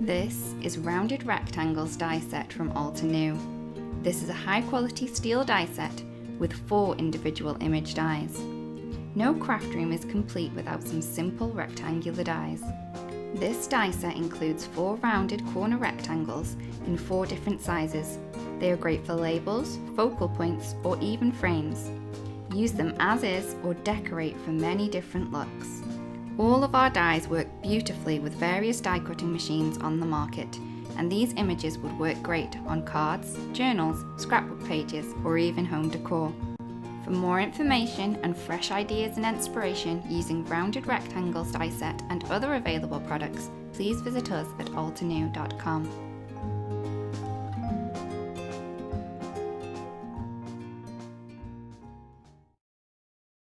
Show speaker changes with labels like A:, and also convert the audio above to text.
A: This is Rounded Rectangles die set from Altenew. This is a high quality steel die set with 4 individual image dies. No craft room is complete without some simple rectangular dies. This die set includes 4 rounded corner rectangles in 4 different sizes. They are great for labels, focal points, or even frames. Use them as is or decorate for many different looks. All of our dies work beautifully with various die cutting machines on the market, and these images would work great on cards, journals, scrapbook pages, or even home decor. For more information and fresh ideas and inspiration using Rounded Rectangles die set and other available products, please visit us at altenew.com.